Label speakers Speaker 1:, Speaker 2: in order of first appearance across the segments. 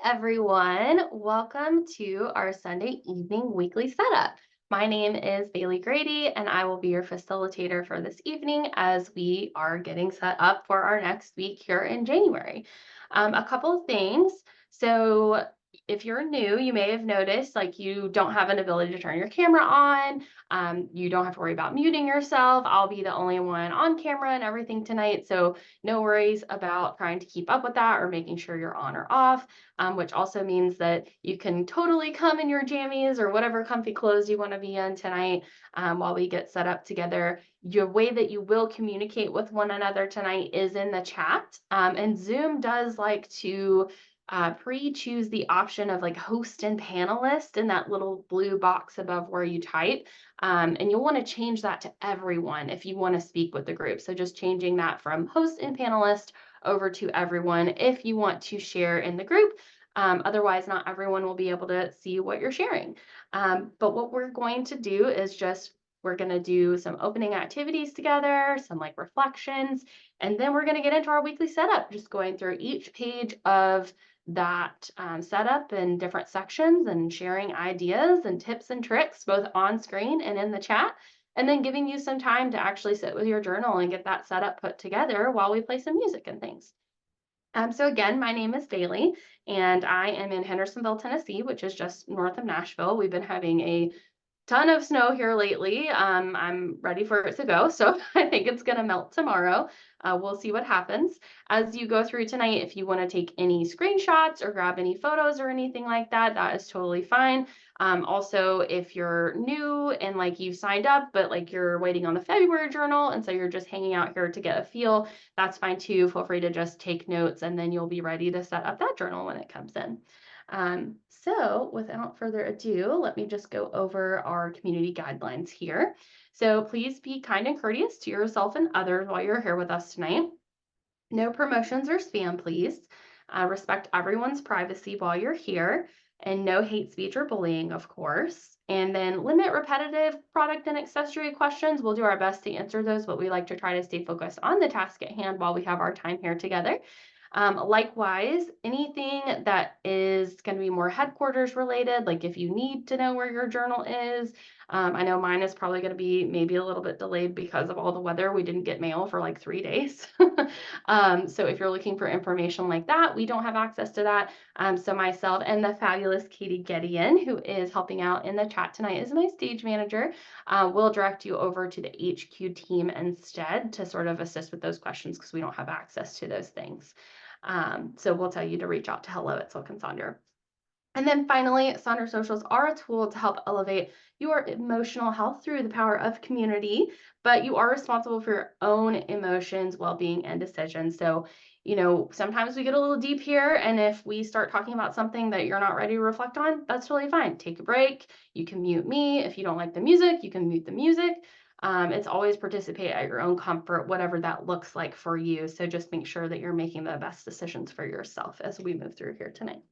Speaker 1: Everyone. Welcome to our Sunday evening weekly setup. My name is Bailey Grady, and I will be your facilitator for this evening as we are getting set up for our next week here in January. A couple of things. So, if you're new, you may have noticed like you don't have an ability to turn your camera on. You don't have to worry about muting yourself. I'll be the only one on camera and everything tonight. So, no worries about trying to keep up with that or making sure you're on or off, which also means that you can totally come in your jammies or whatever comfy clothes you want to be in tonight while we get set up together. Your way that you will communicate with one another tonight is in the chat. And Zoom does like to pre-choose the option of like host and panelist in that little blue box above where you type. And you'll want to change that to everyone if you want to speak with the group. So just changing that from host and panelist over to everyone if you want to share in the group. Otherwise, not everyone will be able to see what you're sharing. But what we're going to do is we're going to do some opening activities together, some like reflections, and then we're going to get into our weekly setup, just going through each page of that setup in different sections and sharing ideas and tips and tricks both on screen and in the chat, and then giving you some time to actually sit with your journal and get that setup put together while we play some music and things. So again, my name is Bailey, and I am in Hendersonville, Tennessee, which is just north of Nashville. We've been having a ton of snow here lately. I'm ready for it to go, so I think it's going to melt tomorrow. We'll see what happens. As you go through tonight, if you want to take any screenshots or grab any photos or anything like that, that is totally fine. Also, if you're new and like you signed up, but like you're waiting on the February journal, and so you're just hanging out here to get a feel, that's fine too. Feel free to just take notes, and then you'll be ready to set up that journal when it comes in. So without further ado, let me just go over our community guidelines here. So please be kind and courteous to yourself and others while you're here with us tonight. No promotions or spam, please. Respect everyone's privacy while you're here, and no hate speech or bullying, of course. And then limit repetitive product and accessory questions. We'll do our best to answer those, but we like to try to stay focused on the task at hand while we have our time here together. Likewise, anything that is going to be more headquarters related, like if you need to know where your journal is, I know mine is probably going to be maybe a little bit delayed because of all the weather. We didn't get mail for like 3 days. So if you're looking for information like that, we don't have access to that. So myself and the fabulous Katie Gideon, who is helping out in the chat tonight, is my stage manager. We'll direct you over to the HQ team instead to sort of assist with those questions because we don't have access to those things. So we'll tell you to reach out to hello@Silk&Sonder. And then finally, Sonder Socials are a tool to help elevate your emotional health through the power of community, but you are responsible for your own emotions, well-being, and decisions. So, sometimes we get a little deep here, and if we start talking about something that you're not ready to reflect on, that's totally fine. Take a break. You can mute me. If you don't like the music, you can mute the music. It's always participate at your own comfort, whatever that looks like for you. So just make sure that you're making the best decisions for yourself as we move through here tonight.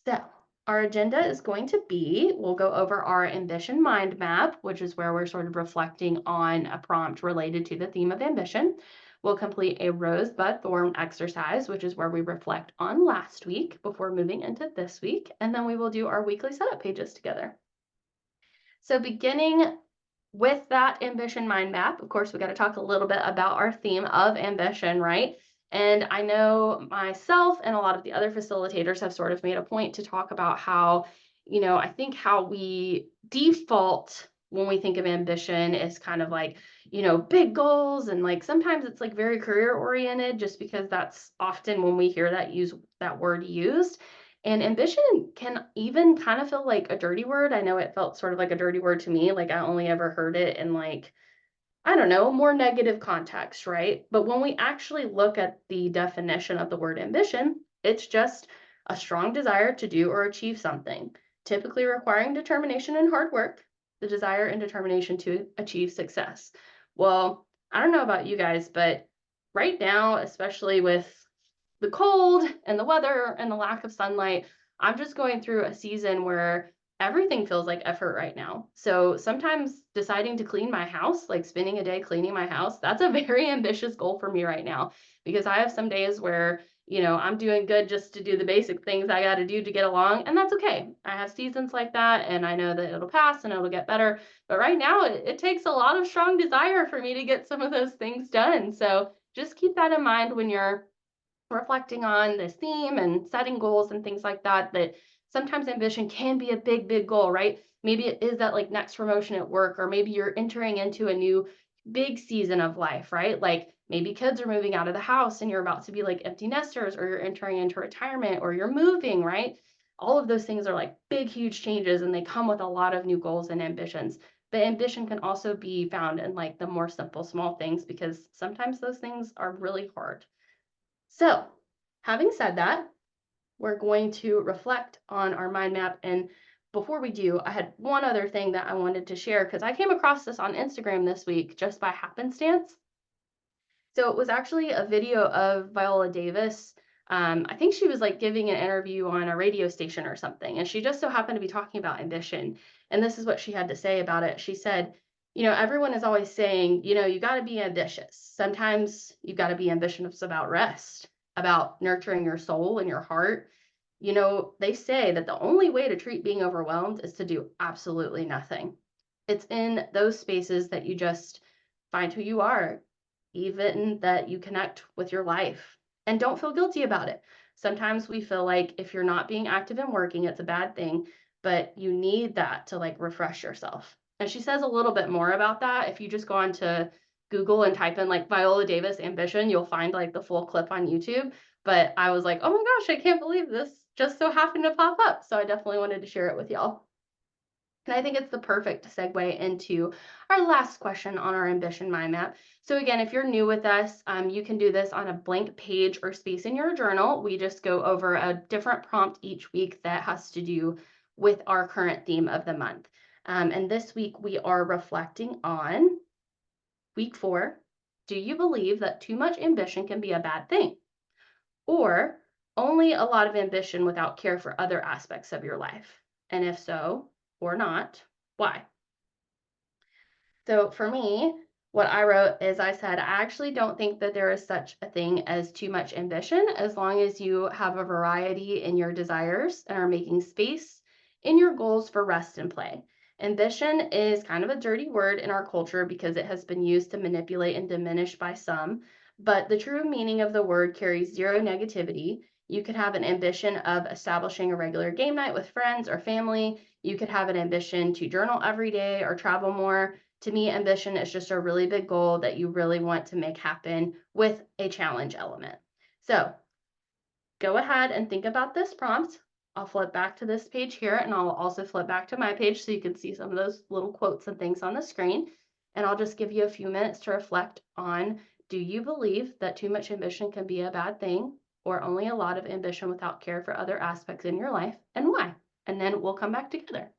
Speaker 1: So our agenda is going to be, we'll go over our ambition mind map, which is where we're sort of reflecting on a prompt related to the theme of ambition. We'll complete a rosebud thorn exercise, which is where we reflect on last week before moving into this week. And then we will do our weekly setup pages together. So beginning with that ambition mind map, of course, we got to talk a little bit about our theme of ambition, right? And I know myself and a lot of the other facilitators have sort of made a point to talk about how, I think how we default when we think of ambition is kind of like, big goals. And like sometimes it's like very career oriented just because that's often when we hear that word used. And ambition can even kind of feel like a dirty word. I know it felt sort of like a dirty word to me. Like I only ever heard it in like, I don't know, more negative context, right? But when we actually look at the definition of the word ambition, it's just a strong desire to do or achieve something, typically requiring determination and hard work, the desire and determination to achieve success. Well, I don't know about you guys, but right now, especially with the cold and the weather and the lack of sunlight, I'm just going through a season where everything feels like effort right now. So sometimes deciding to clean my house, like spending a day cleaning my house, that's a very ambitious goal for me right now because I have some days where, I'm doing good just to do the basic things I got to do to get along, and that's okay. I have seasons like that, and I know that it'll pass and it'll get better. But right now, it takes a lot of strong desire for me to get some of those things done. So just keep that in mind when you're reflecting on this theme and setting goals and things like that, that sometimes ambition can be a big, big goal, right? Maybe it is that like next promotion at work, or maybe you're entering into a new big season of life, right? Like maybe kids are moving out of the house and you're about to be like empty nesters, or you're entering into retirement, or you're moving, right? All of those things are like big, huge changes, and they come with a lot of new goals and ambitions. But ambition can also be found in like the more simple, small things, because sometimes those things are really hard. So, having said that, we're going to reflect on our mind map. And before we do, I had one other thing that I wanted to share, because I came across this on Instagram this week just by happenstance. So it was actually a video of Viola Davis. I think she was like giving an interview on a radio station or something, and she just so happened to be talking about ambition. And this is what she had to say about it. She said, everyone is always saying, you got to be ambitious. Sometimes you've got to be ambitious about rest, about nurturing your soul and your heart. They say that the only way to treat being overwhelmed is to do absolutely nothing. It's in those spaces that you just find who you are, even that you connect with your life, and don't feel guilty about it. Sometimes we feel like if you're not being active and working, it's a bad thing, but you need that to like refresh yourself. And she says a little bit more about that. If you just go on to Google and type in like Viola Davis ambition, you'll find like the full clip on YouTube. But I was like, oh my gosh, I can't believe this just so happened to pop up. So I definitely wanted to share it with y'all. And I think it's the perfect segue into our last question on our ambition mind map. So again, if you're new with us, you can do this on a blank page or space in your journal. We just go over a different prompt each week that has to do with our current theme of the month. And this week we are reflecting on week 4. Do you believe that too much ambition can be a bad thing? Or only a lot of ambition without care for other aspects of your life? And if so, or not, why? So for me, what I wrote is, I said, I actually don't think that there is such a thing as too much ambition, as long as you have a variety in your desires and are making space in your goals for rest and play. Ambition is kind of a dirty word in our culture because it has been used to manipulate and diminish by some, but the true meaning of the word carries zero negativity. You could have an ambition of establishing a regular game night with friends or family. You could have an ambition to journal every day or travel more. To me, ambition is just a really big goal that you really want to make happen with a challenge element. So go ahead and think about this prompt. I'll flip back to this page here, and I'll also flip back to my page so you can see some of those little quotes and things on the screen. And I'll just give you a few minutes to reflect on, do you believe that too much ambition can be a bad thing, or only a lot of ambition without care for other aspects in your life, and why? And then we'll come back together.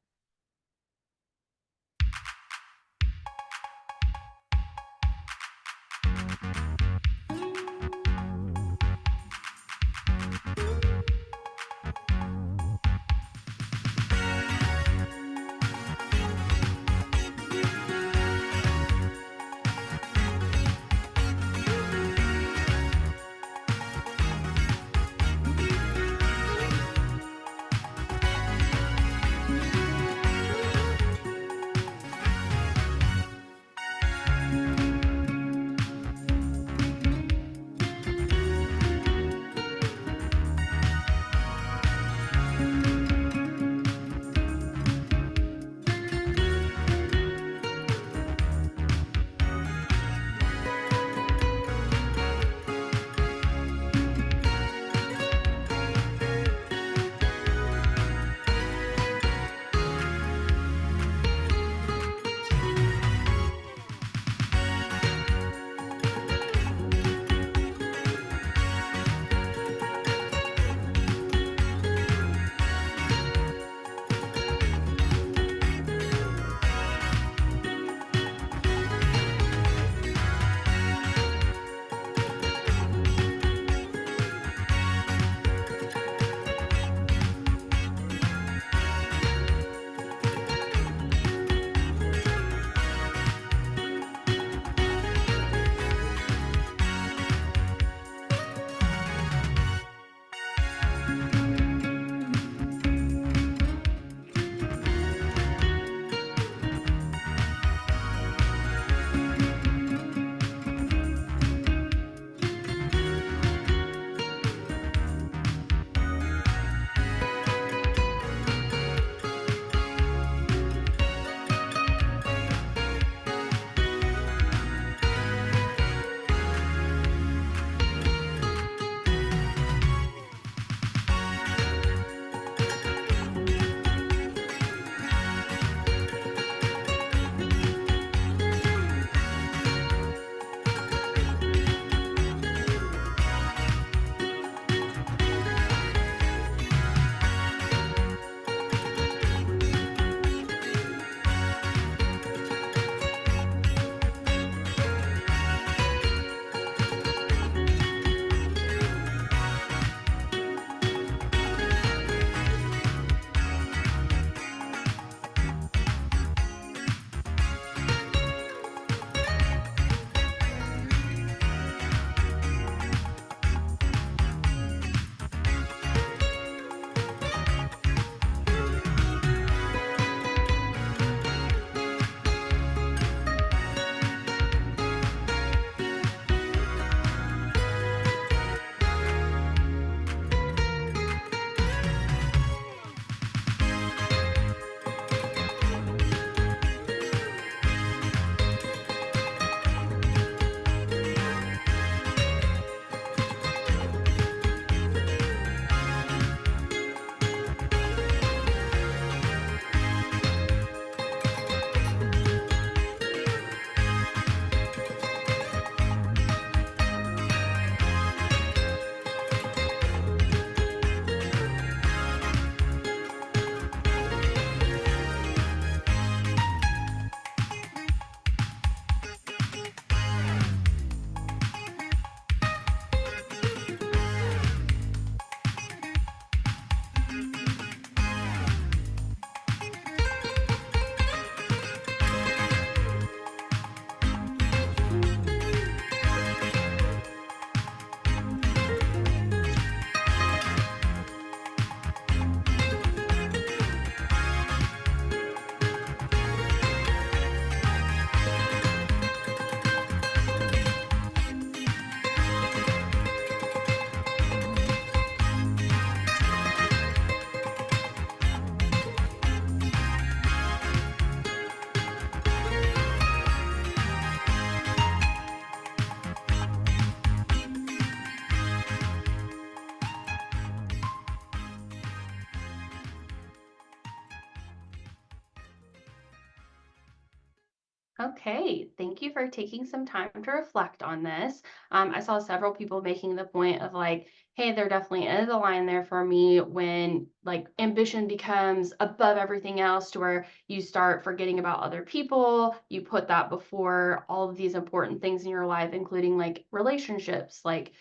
Speaker 1: Okay, thank you for taking some time to reflect on this. I saw several people making the point of like, hey, there definitely is a line there for me when like ambition becomes above everything else to where you start forgetting about other people. You put that before all of these important things in your life, including like relationships, like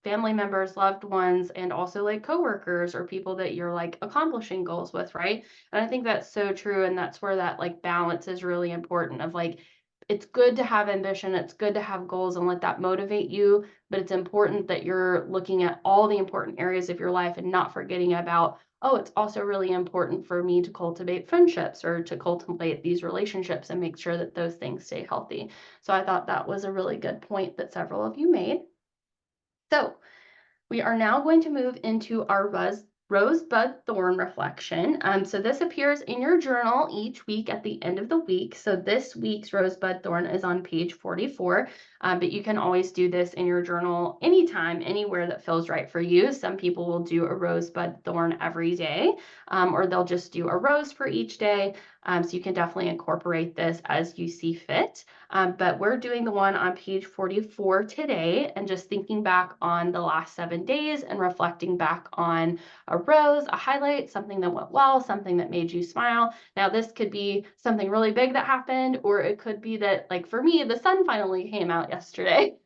Speaker 1: family members, loved ones, and also like coworkers or people that you're like accomplishing goals with, right? And I think that's so true. And that's where that like balance is really important of like, it's good to have ambition, it's good to have goals and let that motivate you, but it's important that you're looking at all the important areas of your life and not forgetting about, oh, it's also really important for me to cultivate friendships or to cultivate these relationships and make sure that those things stay healthy. So I thought that was a really good point that several of you made. So we are now going to move into our rosebud thorn reflection. So this appears in your journal each week at the end of the week. So this week's rosebud thorn is on page 44, but you can always do this in your journal anytime, anywhere that feels right for you. Some people will do a rosebud thorn every day, or they'll just do a rose for each day. So you can definitely incorporate this as you see fit. But we're doing the one on page 44 today and just thinking back on the last 7 days and reflecting back on a rose, a highlight, something that went well, something that made you smile. Now, this could be something really big that happened, or it could be that, like for me, the sun finally came out yesterday,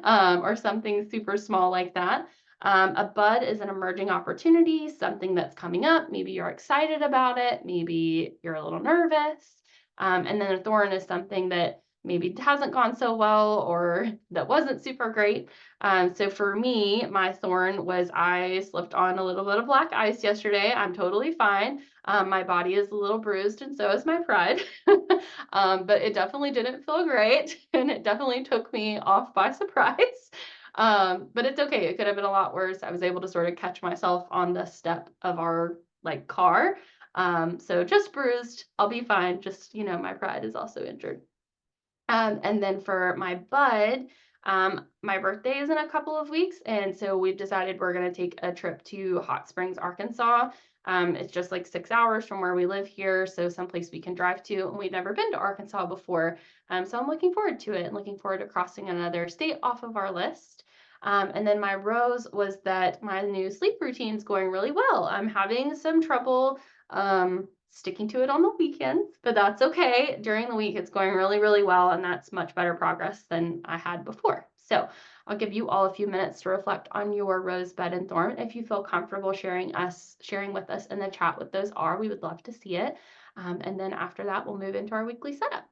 Speaker 1: or something super small like that. A bud is an emerging opportunity, something that's coming up. Maybe you're excited about it. Maybe you're a little nervous. And then a thorn is something that maybe hasn't gone so well or that wasn't super great. So for me, my thorn was I slipped on a little bit of black ice yesterday. I'm totally fine. My body is a little bruised and so is my pride. But it definitely didn't feel great and it definitely took me off by surprise. But it's okay. It could have been a lot worse. I was able to sort of catch myself on the step of our like car. So just bruised, I'll be fine. Just, my pride is also injured. And then for my bud, my birthday is in a couple of weeks, and so we've decided we're going to take a trip to Hot Springs, Arkansas. It's just like 6 hours from where we live here, so someplace we can drive to, and we've never been to Arkansas before. So I'm looking forward to it and looking forward to crossing another state off of our list. And then my rose was that my new sleep routine is going really well. I'm having some trouble sticking to it on the weekends, but that's okay. During the week, it's going really, really well, and that's much better progress than I had before. So I'll give you all a few minutes to reflect on your rosebud and thorn. If you feel comfortable sharing with us in the chat what those are, we would love to see it. And then after that, we'll move into our weekly setup.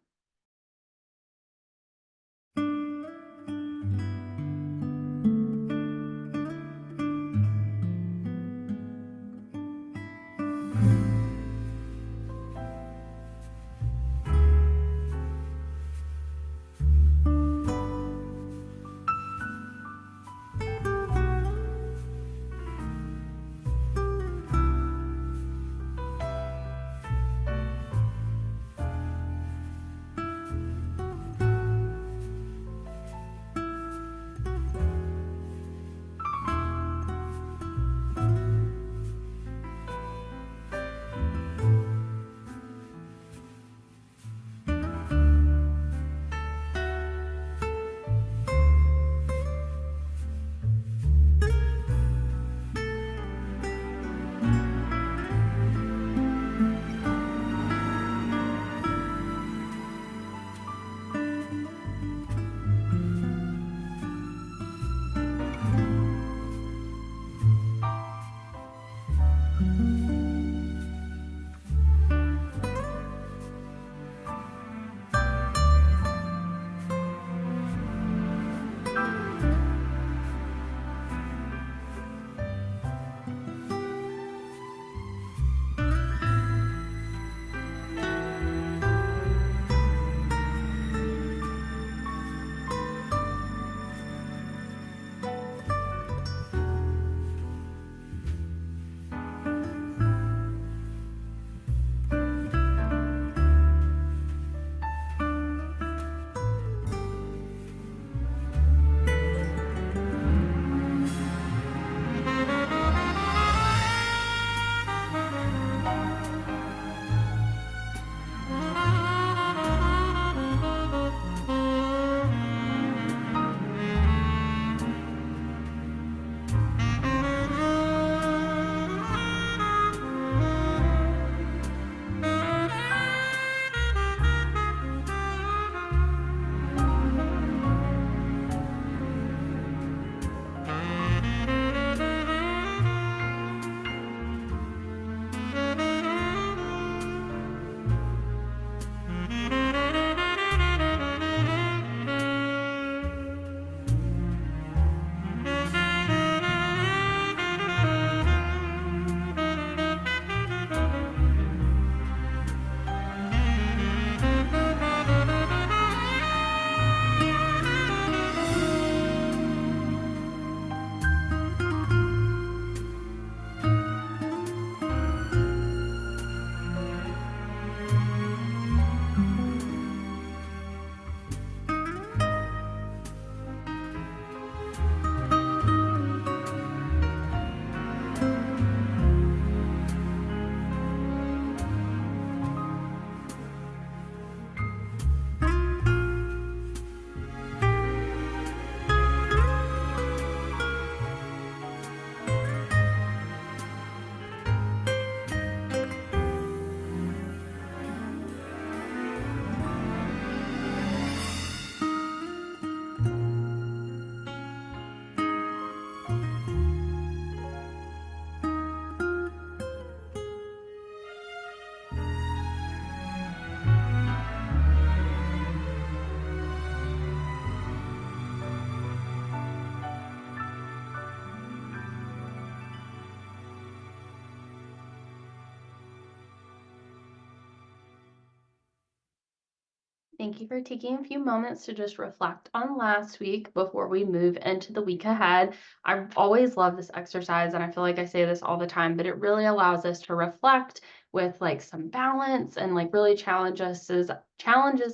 Speaker 1: Thank you for taking a few moments to just reflect on last week before we move into the week ahead. I always love this exercise, and I feel like I say this all the time, but it really allows us to reflect with like some balance and like really challenges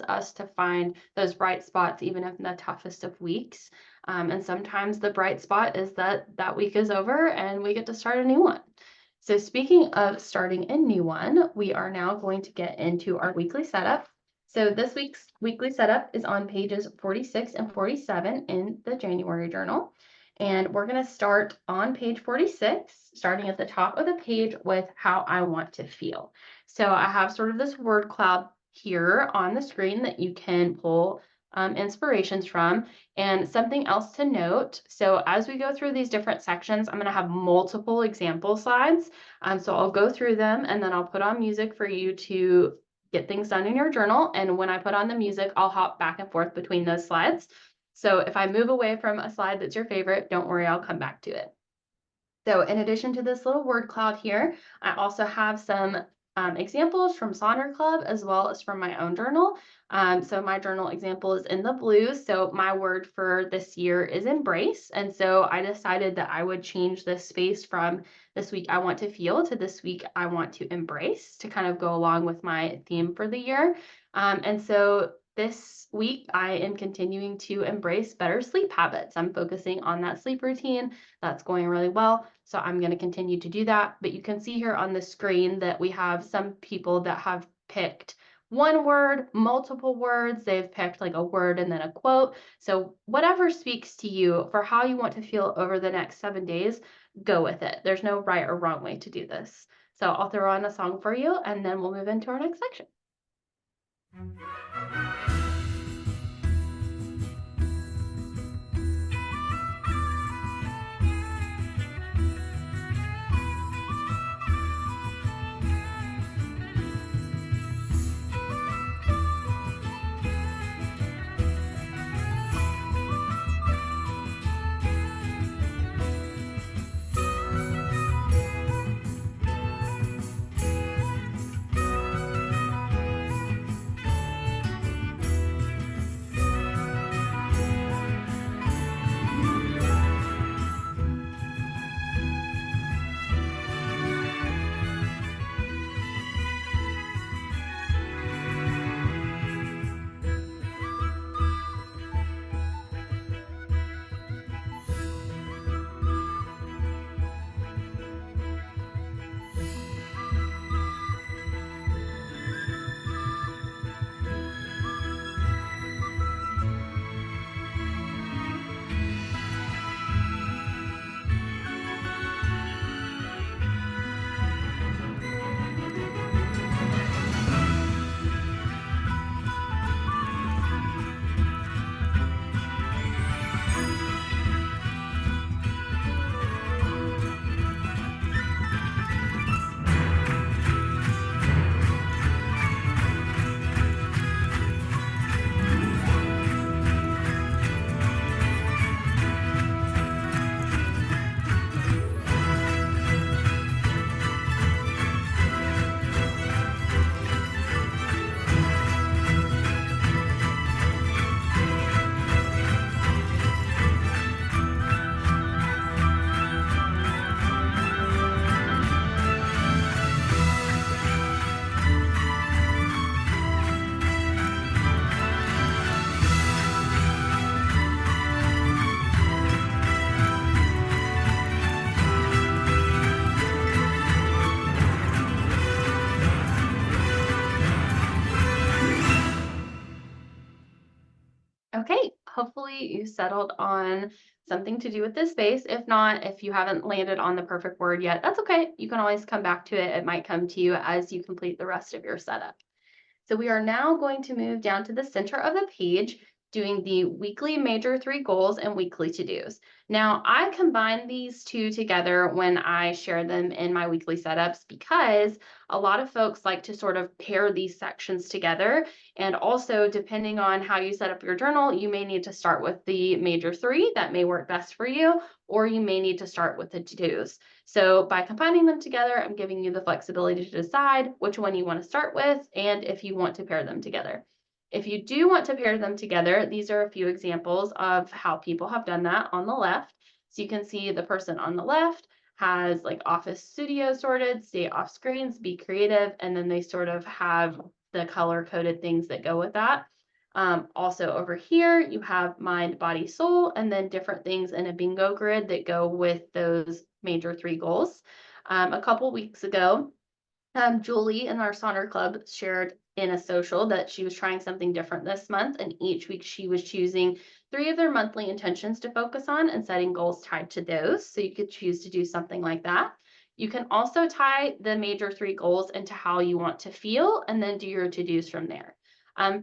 Speaker 1: us to find those bright spots even in the toughest of weeks. And sometimes the bright spot is that that week is over and we get to start a new one. So speaking of starting a new one, we are now going to get into our weekly setup. So this week's weekly setup is on pages 46 and 47 in the January journal. And we're going to start on page 46, starting at the top of the page with how I want to feel. So I have sort of this word cloud here on the screen that you can pull inspirations from. And something else to note, so as we go through these different sections, I'm going to have multiple example slides. So I'll go through them and then I'll put on music for you to get things done in your journal. And when I put on the music, I'll hop back and forth between those slides. So if I move away from a slide that's your favorite, don't worry, I'll come back to it. So in addition to this little word cloud here, I also have some examples from Sonder Club as well as from my own journal. So my journal example is in the blue. So my word for this year is embrace. And so I decided that I would change this space from this week I want to feel to this week I want to embrace to kind of go along with my theme for the year. And so this week I am continuing to embrace better sleep habits. I'm focusing on that sleep routine. That's going really well. So I'm going to continue to do that. But you can see here on the screen that we have some people that have picked one word, multiple words. They've picked like a word and then a quote. So whatever speaks to you for how you want to feel over the next 7 days, go with it. There's no right or wrong way to do this. So I'll throw on a song for you and then we'll move into our next section. Okay, hopefully you settled on something to do with this space. If not, if you haven't landed on the perfect word yet, that's okay. You can always come back to it. It might come to you as you complete the rest of your setup. So we are now going to move down to the center of the page, doing the weekly major 3 goals and weekly to-dos. Now, I combine these two together when I share them in my weekly setups because a lot of folks like to sort of pair these sections together. And also, depending on how you set up your journal, you may need to start with the major 3 that may work best for you, or you may need to start with the to-dos. So by combining them together, I'm giving you the flexibility to decide which one you want to start with and if you want to pair them together. If you do want to pair them together, these are a few examples of how people have done that on the left. So you can see the person on the left has like office studio sorted, stay off screens, be creative, and then they sort of have the color coded things that go with that. Also over here, you have mind, body, soul, and then different things in a bingo grid that go with those major 3 goals. A couple weeks ago, Julie in our Sonder Club shared in a social that she was trying something different this month, and each week she was choosing 3 of their monthly intentions to focus on and setting goals tied to those. So you could choose to do something like that. You can also tie the major 3 goals into how you want to feel and then do your to-dos from there.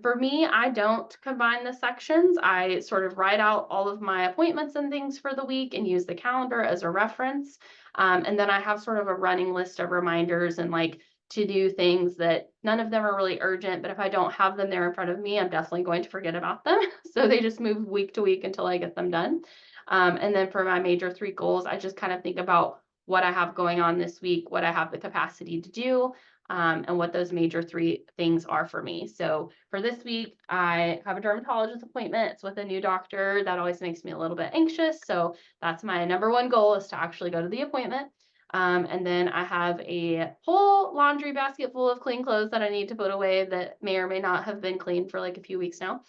Speaker 1: For me, I don't combine the sections. I sort of write out all of my appointments and things for the week and use the calendar as a reference. And then I have sort of a running list of reminders and like to do things that none of them are really urgent, but if I don't have them there in front of me, I'm definitely going to forget about them. So they just move week to week until I get them done. And then for my major 3 goals, I just kind of think about what I have going on this week, what I have the capacity to do, and what those major 3 things are for me. So for this week, I have a dermatologist appointment. It's with a new doctor. That always makes me a little bit anxious. So that's my number 1 goal, is to actually go to the appointment. And then I have a whole laundry basket full of clean clothes that I need to put away that may or may not have been clean for like a few weeks now.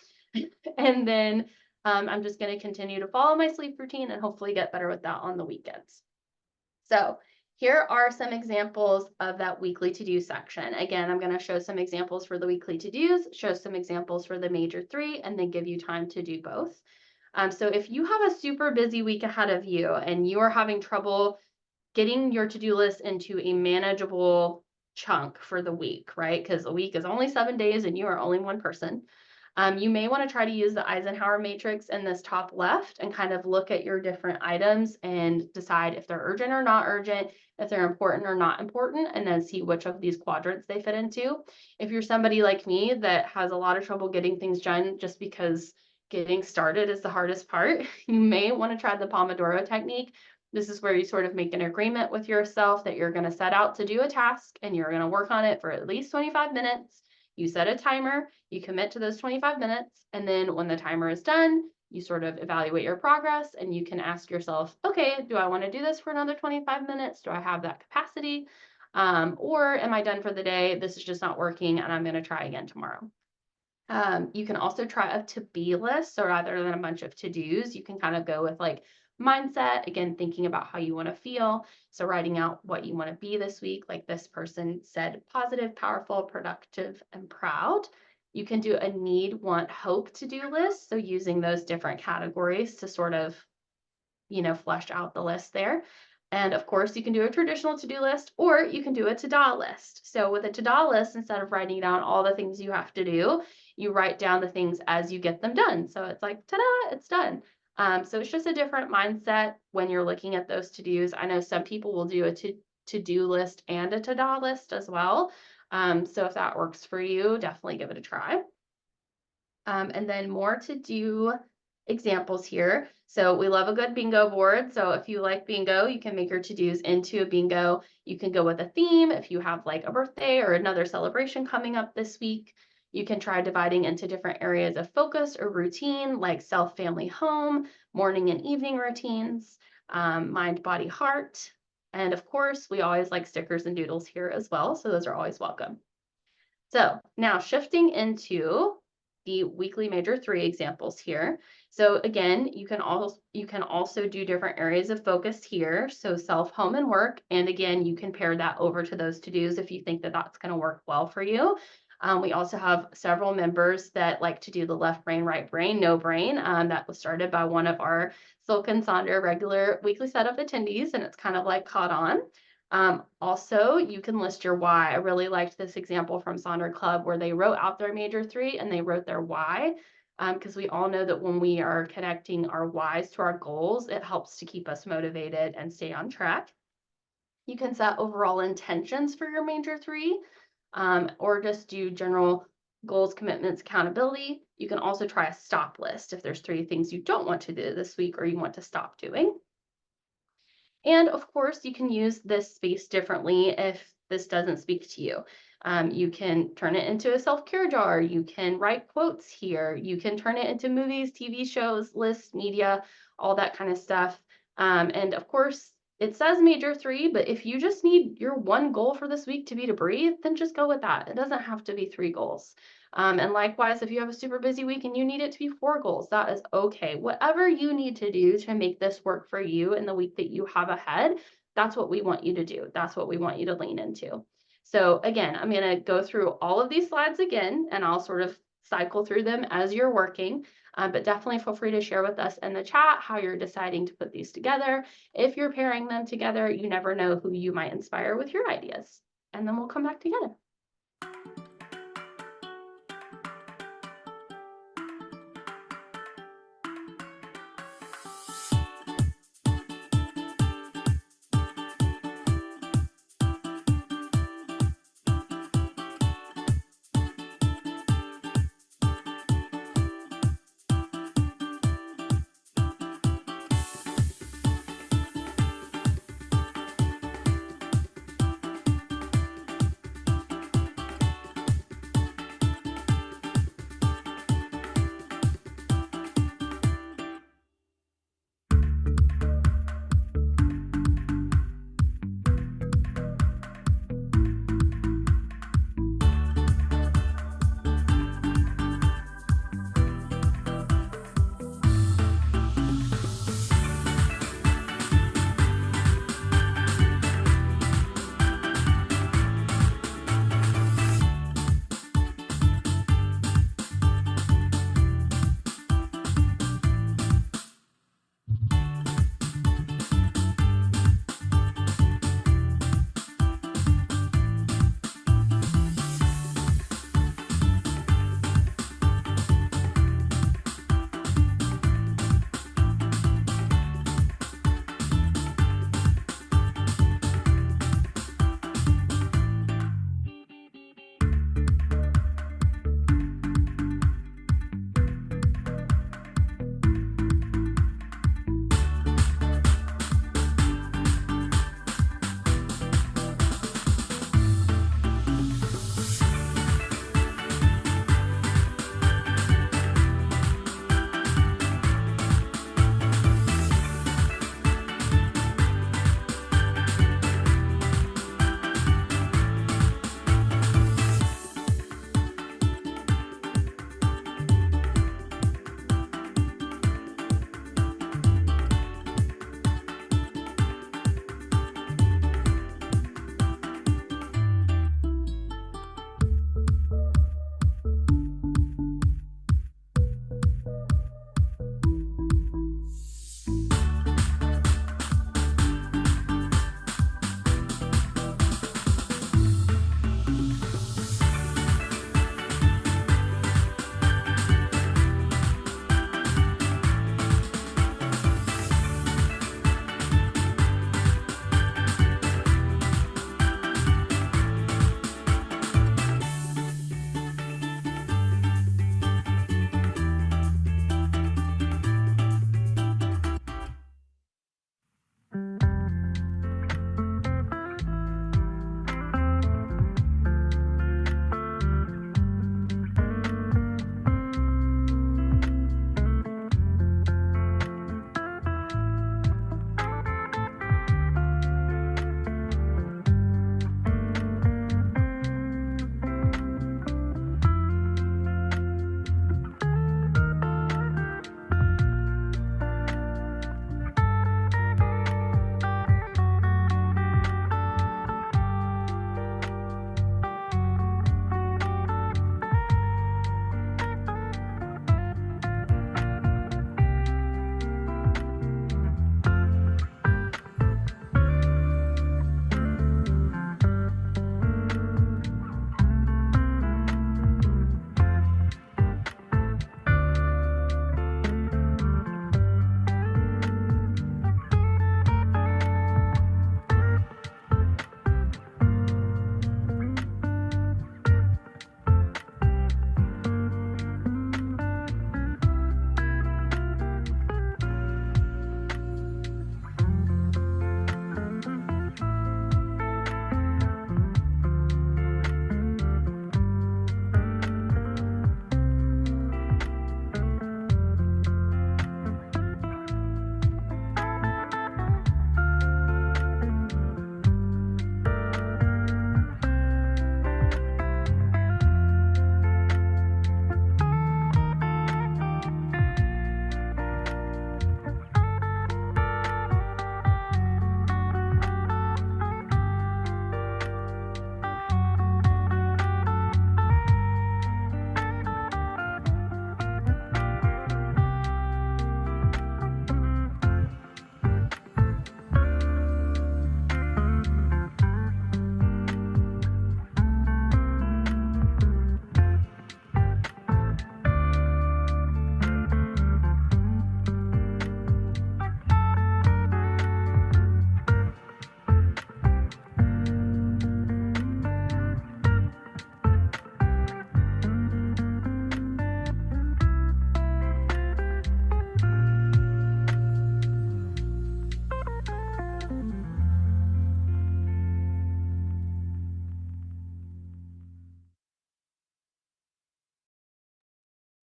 Speaker 1: And then I'm just going to continue to follow my sleep routine and hopefully get better with that on the weekends. So here are some examples of that weekly to-do section. Again, I'm going to show some examples for the weekly to-dos, show some examples for the major 3, and then give you time to do both. So if you have a super busy week ahead of you and you are having trouble getting your to-do list into a manageable chunk for the week, right? Because a week is only 7 days and you are only one person. You may want to try to use the Eisenhower matrix in this top left and kind of look at your different items and decide if they're urgent or not urgent, if they're important or not important, and then see which of these quadrants they fit into. If you're somebody like me that has a lot of trouble getting things done just because getting started is the hardest part, you may want to try the Pomodoro technique. This is where you sort of make an agreement with yourself that you're going to set out to do a task and you're going to work on it for at least 25 minutes. You set a timer, you commit to those 25 minutes, and then when the timer is done, you sort of evaluate your progress and you can ask yourself, okay, do I want to do this for another 25 minutes? Do I have that capacity? Or am I done for the day? This is just not working and I'm going to try again tomorrow. You can also try a to-be list. So rather than a bunch of to-dos, you can kind of go with like mindset, again, thinking about how you want to feel. So writing out what you want to be this week, like this person said, positive, powerful, productive, and proud. You can do a need, want, hope to-do list. So using those different categories to sort of, flesh out the list there. And of course, you can do a traditional to-do list or you can do a to-do list. So with a to-do list, instead of writing down all the things you have to do, you write down the things as you get them done. So it's like, ta-da, it's done. So it's just a different mindset when you're looking at those to-dos. I know some people will do a to-do list and a to-do list as well. So if that works for you, definitely give it a try. And then more to-do examples here. So we love a good bingo board. So if you like bingo, you can make your to-dos into a bingo. You can go with a theme if you have like a birthday or another celebration coming up this week. You can try dividing into different areas of focus or routine, like self, family, home, morning and evening routines, mind, body, heart. And of course, we always like stickers and doodles here as well. So those are always welcome. So now shifting into the weekly major 3 examples here. So again, you can also do different areas of focus here. So self, home, and work. And again, you can pair that over to those to-dos if you think that that's going to work well for you. We also have several members that like to do the left brain, right brain, no brain. That was started by one of our Silk and Sonder regular weekly setup attendees, and it's kind of like caught on. Also, you can list your why. I really liked this example from Sonder Club where they wrote out their major 3 and they wrote their why, because we all know that when we are connecting our whys to our goals, it helps to keep us motivated and stay on track. You can set overall intentions for your major 3, or just do general goals, commitments, accountability. You can also try a stop list if there's 3 things you don't want to do this week or you want to stop doing. And of course, you can use this space differently if this doesn't speak to you. You can turn it into a self-care jar. You can write quotes here. You can turn it into movies, TV shows, lists, media, all that kind of stuff. And of course, it says major three, but if you just need your one goal for this week to be to breathe, then just go with that. It doesn't have to be three goals. And likewise, if you have a super busy week and you need it to be four goals, that is okay. Whatever you need to do to make this work for you in the week that you have ahead, that's what we want you to do. That's what we want you to lean into. So again, I'm going to go through all of these slides again, and I'll sort of cycle through them as you're working. But definitely feel free to share with us in the chat how you're deciding to put these together. If you're pairing them together, you never know who you might inspire with your ideas. And then we'll come back together.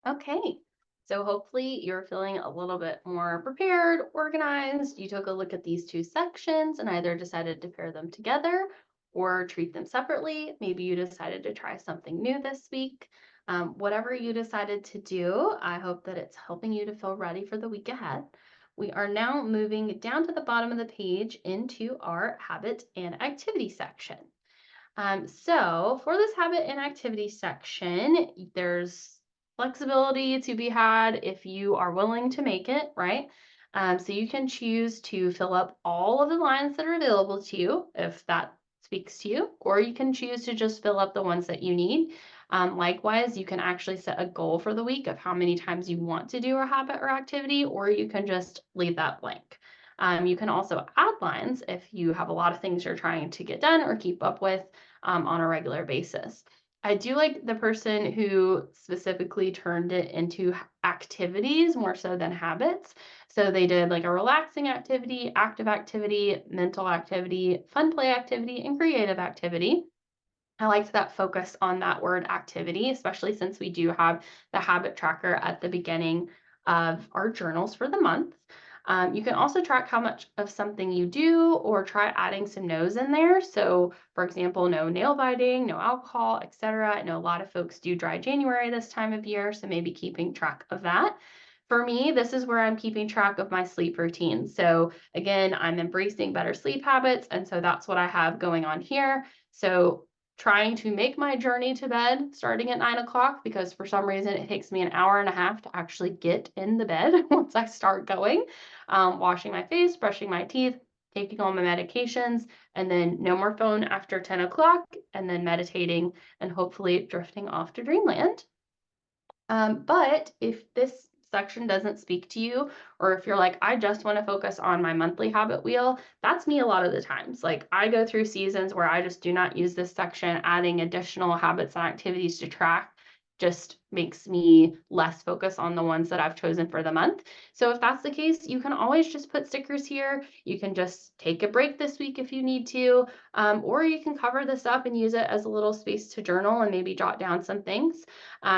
Speaker 1: Okay. So hopefully you're feeling a little bit more prepared, organized. You took a look at these two sections and either decided to pair them together or treat them separately. Maybe you decided to try something new this week. Whatever you decided to do, I hope that it's helping you to feel ready for the week ahead. We are now moving down to the bottom of the page into our habit and activity section. So for this habit and activity section, there's flexibility to be had if you are willing to make it, right? So you can choose to fill up all of the lines that are available to you if that speaks to you, or you can choose to just fill up the ones that you need. Likewise, you can actually set a goal for the week of how many times you want to do a habit or activity, or you can just leave that blank. You can also add lines if you have a lot of things you're trying to get done or keep up with on a regular basis. I do like the person who specifically turned it into activities more so than habits. So they did like a relaxing activity, active activity, mental activity, fun play activity, and creative activity. I liked that focus on that word activity, especially since we do have the habit tracker at the beginning of our journals for the month. You can also track how much of something you do or try adding some no's in there. So, for example, no nail biting, no alcohol, etc. I know a lot of folks do dry January this time of year, so maybe keeping track of that. For me, this is where I'm keeping track of my sleep routine. So, again, I'm embracing better sleep habits, and so that's what I have going on here. So, trying to make my journey to bed starting at 9 o'clock because for some reason it takes me an hour and a half to actually get in the bed once I start going. Washing my face, brushing my teeth, taking all my medications, and then no more phone after 10 o'clock, and then meditating and hopefully drifting off to dreamland. But if this section doesn't speak to you, or if you're like, I just want to focus on my monthly habit wheel, that's me a lot of the times. Like I go through seasons where I just do not use this section, adding additional habits and activities to track just makes me less focused on the ones that I've chosen for the month. So if that's the case, you can always just put stickers here. You can just take a break this week if you need to, or you can cover this up and use it as a little space to journal and maybe jot down some things.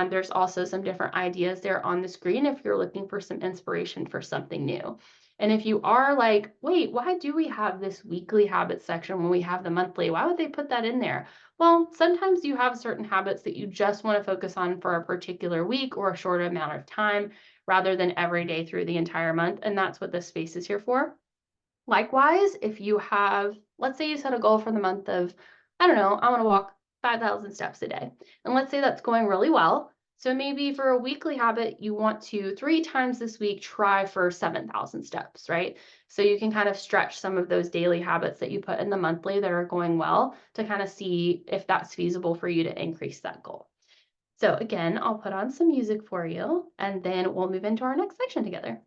Speaker 1: There's also some different ideas there on the screen if you're looking for some inspiration for something new. And if you are like, wait, why do we have this weekly habits section when we have the monthly? Why would they put that in there? Well, sometimes you have certain habits that you just want to focus on for a particular week or a short amount of time rather than every day through the entire month. And that's what this space is here for. Likewise, if you have, let's say you set a goal for the month of, I don't know, I want to walk 5,000 steps a day. And let's say that's going really well. So maybe for a weekly habit, you want to 3 times this week try for 7,000 steps, right? So you can kind of stretch some of those daily habits that you put in the monthly that are going well to kind of see if that's feasible for you to increase that goal. So again, I'll put on some music for you and then we'll move into our next section together.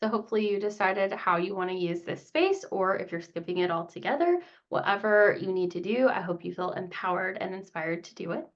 Speaker 1: So hopefully you decided how you want to use this space, or if you're skipping it altogether, whatever you need to do, I hope you feel empowered and inspired to do it.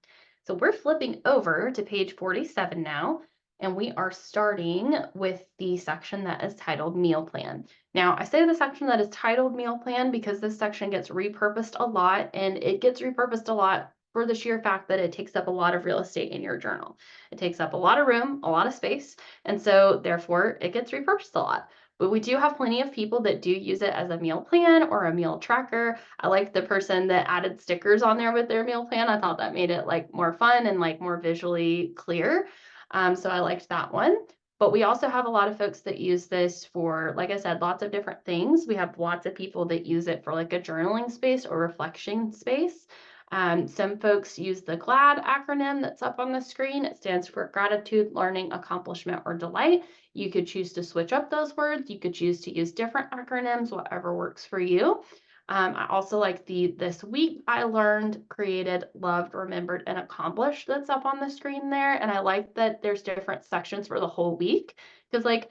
Speaker 1: So we're flipping over to page 47 now, and we are starting with the section that is titled Meal Plan. Now, I say the section that is titled Meal Plan because this section gets repurposed a lot, and it gets repurposed a lot for the sheer fact that it takes up a lot of real estate in your journal. It takes up a lot of room, a lot of space, and so therefore it gets repurposed a lot. But we do have plenty of people that do use it as a meal plan or a meal tracker. I like the person that added stickers on there with their meal plan. I thought that made it like more fun and like more visually clear. So I liked that one. But we also have a lot of folks that use this for, like I said, lots of different things. We have lots of people that use it for like a journaling space or reflection space. Some folks use the GLAD acronym that's up on the screen. It stands for gratitude, learning, accomplishment, or delight. You could choose to switch up those words. You could choose to use different acronyms, whatever works for you. I also like the this week I learned, created, loved, remembered, and accomplished that's up on the screen there. And I like that there's different sections for the whole week because like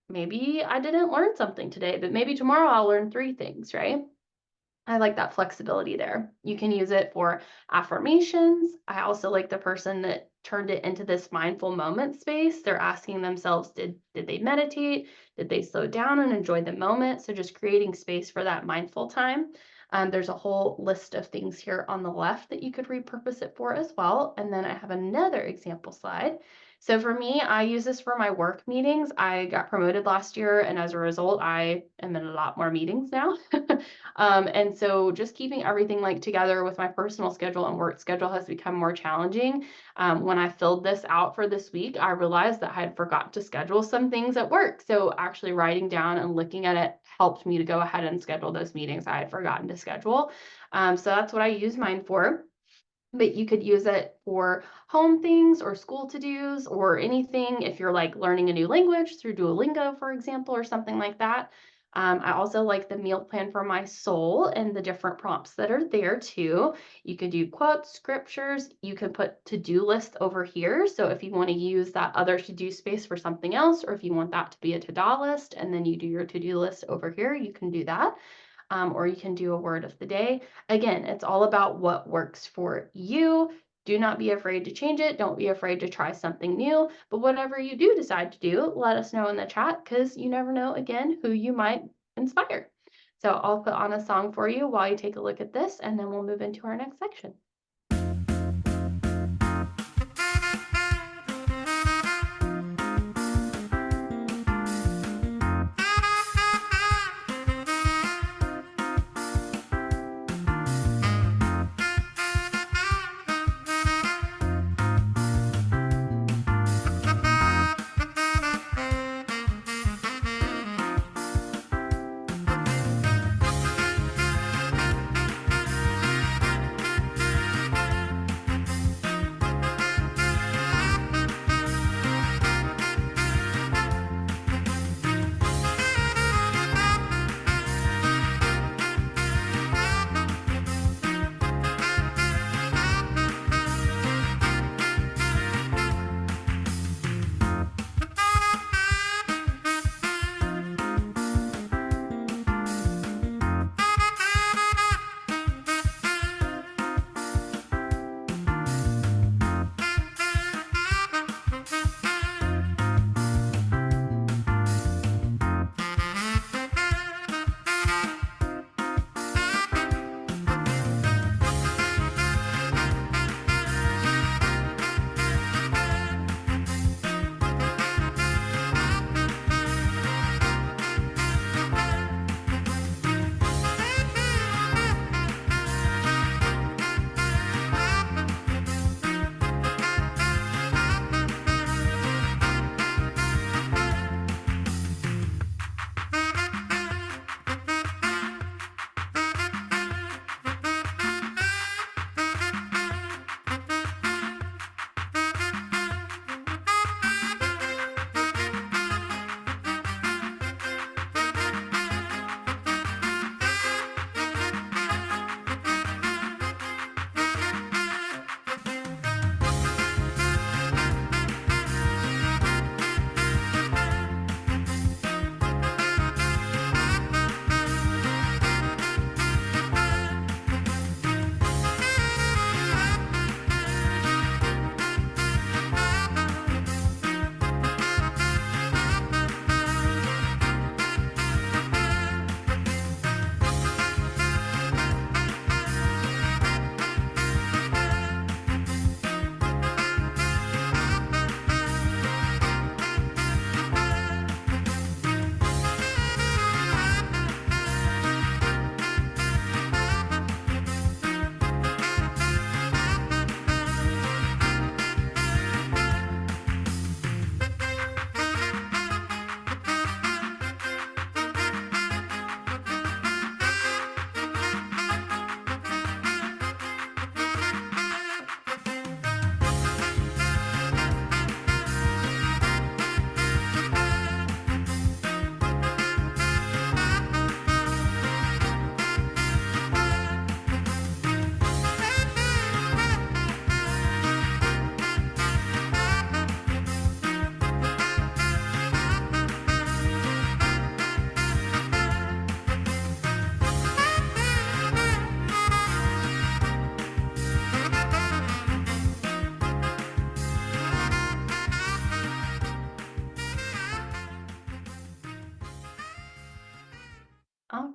Speaker 1: maybe I didn't learn something today, but maybe tomorrow I'll learn 3 things, right? I like that flexibility there. You can use it for affirmations. I also like the person that turned it into this mindful moment space. They're asking themselves, did they meditate? Did they slow down and enjoy the moment? So just creating space for that mindful time. There's a whole list of things here on the left that you could repurpose it for as well. And then I have another example slide. So for me, I use this for my work meetings. I got promoted last year, and as a result, I am in a lot more meetings now. And so just keeping everything like together with my personal schedule and work schedule has become more challenging. When I filled this out for this week, I realized that I had forgotten to schedule some things at work. So actually writing down and looking at it helped me to go ahead and schedule those meetings I had forgotten to schedule. So that's what I use mine for. But you could use it for home things or school to-dos or anything if you're like learning a new language through Duolingo, for example, or something like that. I also like the meal plan for my soul and the different prompts that are there too. You can do quotes, scriptures. You can put to-do list over here. So if you want to use that other to-do space for something else, or if you want that to be a to-do list and then you do your to-do list over here, you can do that. Or you can do a word of the day. Again, it's all about what works for you. Do not be afraid to change it. Don't be afraid to try something new. But whatever you do decide to do, let us know in the chat because you never know, again, who you might inspire. So I'll put on a song for you while you take a look at this, and then we'll move into our next section.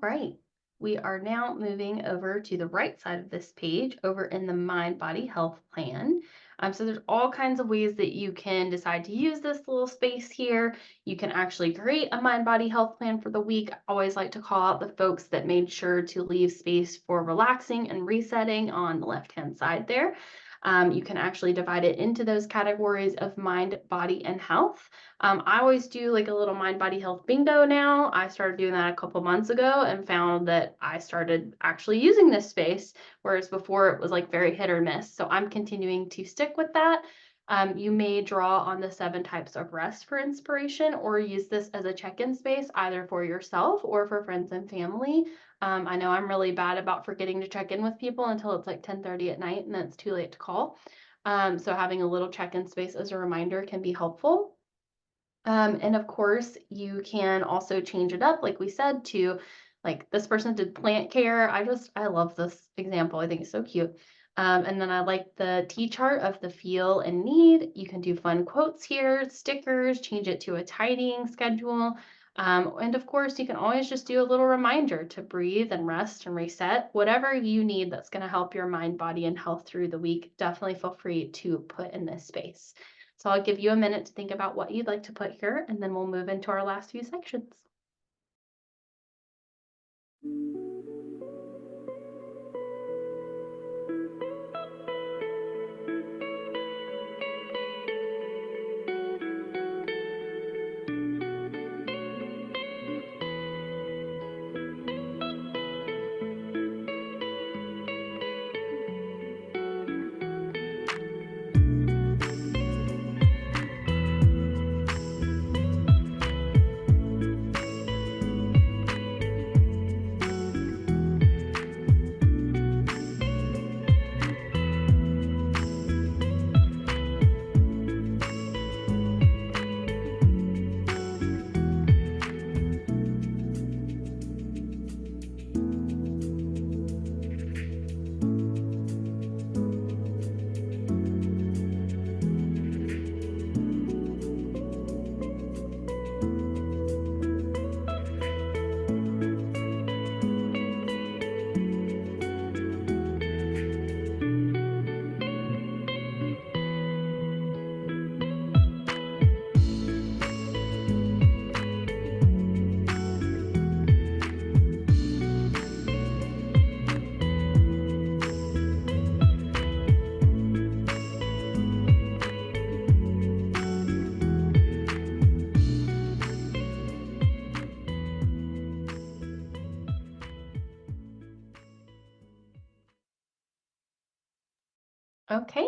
Speaker 1: All right. We are now moving over to the right side of this page over in the Mind Body Health Plan. So there's all kinds of ways that you can decide to use this little space here. You can actually create a Mind Body Health Plan for the week. I always like to call out the folks that made sure to leave space for relaxing and resetting on the left-hand side there. You can actually divide it into those categories of mind, body, and health. I always do like a little mind, body, health bingo now. I started doing that a couple months ago and found that I started actually using this space, whereas before it was like very hit or miss. So I'm continuing to stick with that. You may draw on the 7 types of rest for inspiration or use this as a check-in space either for yourself or for friends and family. I know I'm really bad about forgetting to check in with people until it's like 10:30 at night and then it's too late to call. So having a little check-in space as a reminder can be helpful. And of course, you can also change it up, like we said, to like this person did plant care. I love this example. I think it's so cute. And then I like the T chart of the feel and need. You can do fun quotes here, stickers, change it to a tidying schedule. And of course, you can always just do a little reminder to breathe and rest and reset. Whatever you need that's going to help your mind, body, and health through the week, definitely feel free to put in this space. So I'll give you a minute to think about what you'd like to put here, and then we'll move into our last few sections. Okay,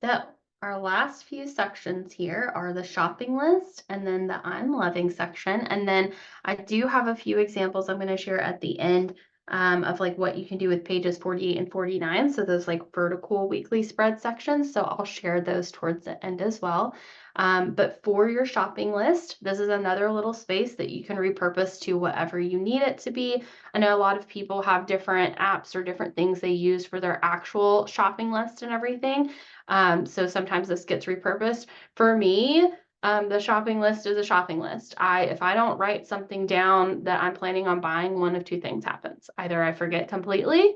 Speaker 1: so our last few sections here are the shopping list and then the I'm loving section. And then I do have a few examples I'm going to share at the end of like what you can do with pages 48 and 49. So those like vertical weekly spread sections. So I'll share those towards the end as well. But for your shopping list, this is another little space that you can repurpose to whatever you need it to be. I know a lot of people have different apps or different things they use for their actual shopping list and everything. So sometimes this gets repurposed. For me, the shopping list is a shopping list. If I don't write something down that I'm planning on buying, one of two things happens. Either I forget completely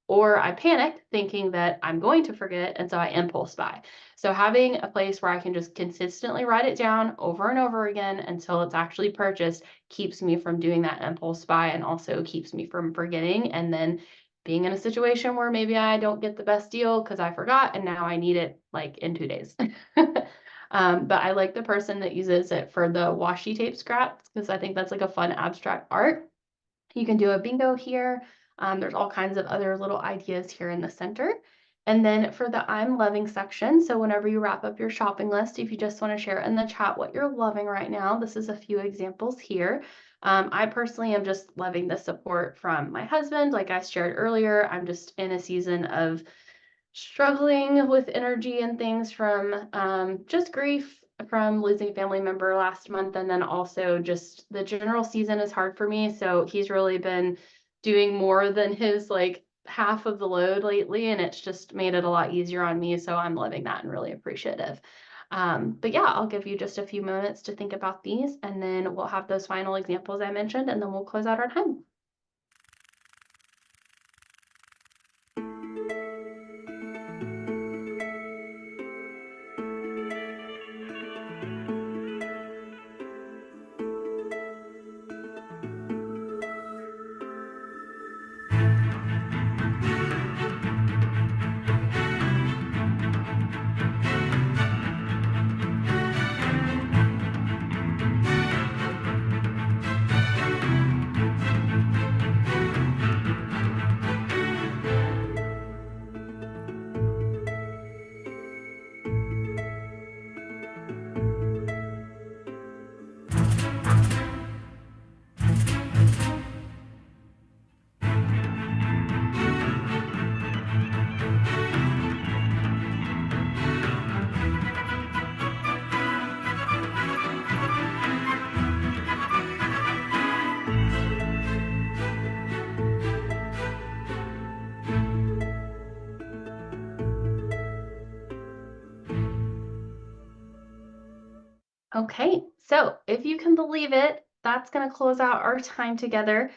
Speaker 1: or I panic thinking that I'm going to forget, and so I impulse buy. So having a place where I can just consistently write it down over and over again until it's actually purchased keeps me from doing that impulse buy and also keeps me from forgetting and then being in a situation where maybe I don't get the best deal because I forgot and now I need it like in 2 days. But I like the person that uses it for the washi tape scraps because I think that's like a fun abstract art. You can do a bingo here. There's all kinds of other little ideas here in the center. And then for the I'm loving section, so whenever you wrap up your shopping list, if you just want to share in the chat what you're loving right now, this is a few examples here. I personally am just loving the support from my husband. Like I shared earlier, I'm just in a season of struggling with energy and things from just grief from losing a family member last month. And then also just the general season is hard for me. So he's really been doing more than his like half of the load lately. And it's just made it a lot easier on me. So I'm loving that and really appreciative. But yeah, I'll give you just a few moments to think about these and then we'll have those final examples I mentioned and then we'll close out our time. Okay, so if you can believe it, that's going to close out our time together.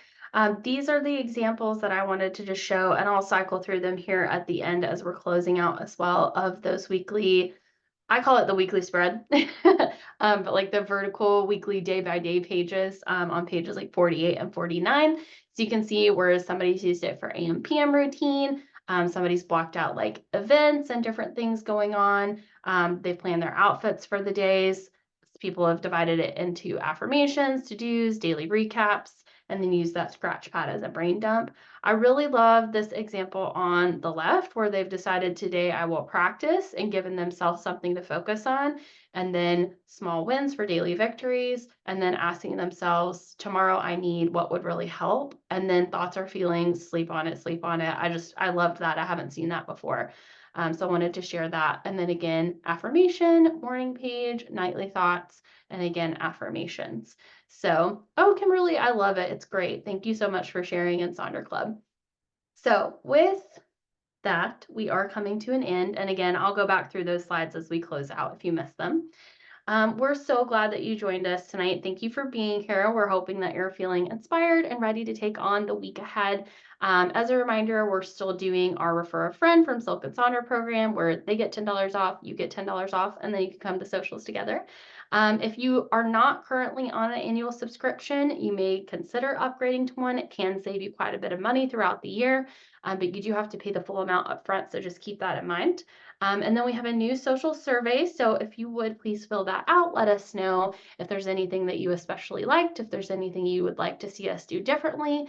Speaker 1: These are the examples that I wanted to just show, and I'll cycle through them here at the end as we're closing out as well of those weekly. I call it the weekly spread, but like the vertical weekly day by day pages on pages like 48 and 49. So you can see where somebody's used it for AM PM routine. Somebody's blocked out like events and different things going on. They've planned their outfits for the days. People have divided it into affirmations, to dos, daily recaps, and then use that scratch pad as a brain dump. I really love this example on the left where they've decided today I will practice and given themselves something to focus on, and then small wins for daily victories, and then asking themselves, tomorrow I need what would really help, and then thoughts or feelings, sleep on it, sleep on it. I loved that. I haven't seen that before. So I wanted to share that. And then again, affirmation, morning page, nightly thoughts, and again, affirmations. So, oh, Kimberly, I love it. It's great. Thank you so much for sharing in Sonder Club. So with that, we are coming to an end. And again, I'll go back through those slides as we close out if you missed them. We're so glad that you joined us tonight. Thank you for being here. We're hoping that you're feeling inspired and ready to take on the week ahead. As a reminder, we're still doing our Refer a Friend from Silk and Sonder program where they get $10 off, you get $10 off, and then you can come to socials together. If you are not currently on an annual subscription, you may consider upgrading to one. It can save you quite a bit of money throughout the year, but you do have to pay the full amount up front, so just keep that in mind. And then we have a new social survey. So if you would please fill that out, let us know if there's anything that you especially liked, if there's anything you would like to see us do differently,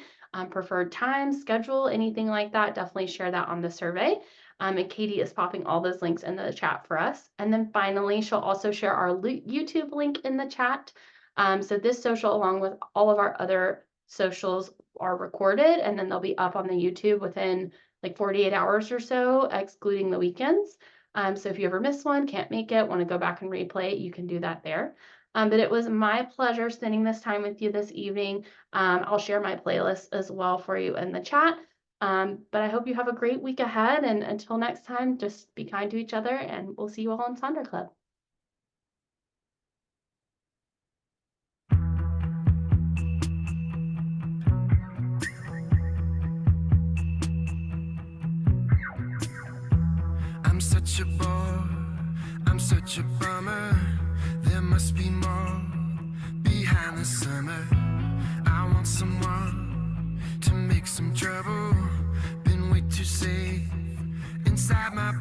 Speaker 1: preferred time, schedule, anything like that, definitely share that on the survey. And Katie is popping all those links into the chat for us. And then finally, she'll also share our YouTube link in the chat. So this social, along with all of our other socials, are recorded and then they'll be up on the YouTube within like 48 hours or so, excluding the weekends. So if you ever miss one, can't make it, want to go back and replay it, you can do that there. But it was my pleasure spending this time with you this evening. I'll share my playlist as well for you in the chat. But I hope you have a great week ahead. And until next time, just be kind to each other and we'll see you all in Sonder Club.
Speaker 2: I'm such a bore, I'm such a bummer. There must be more behind the summer. I want someone to make some trouble. Been way too safe inside my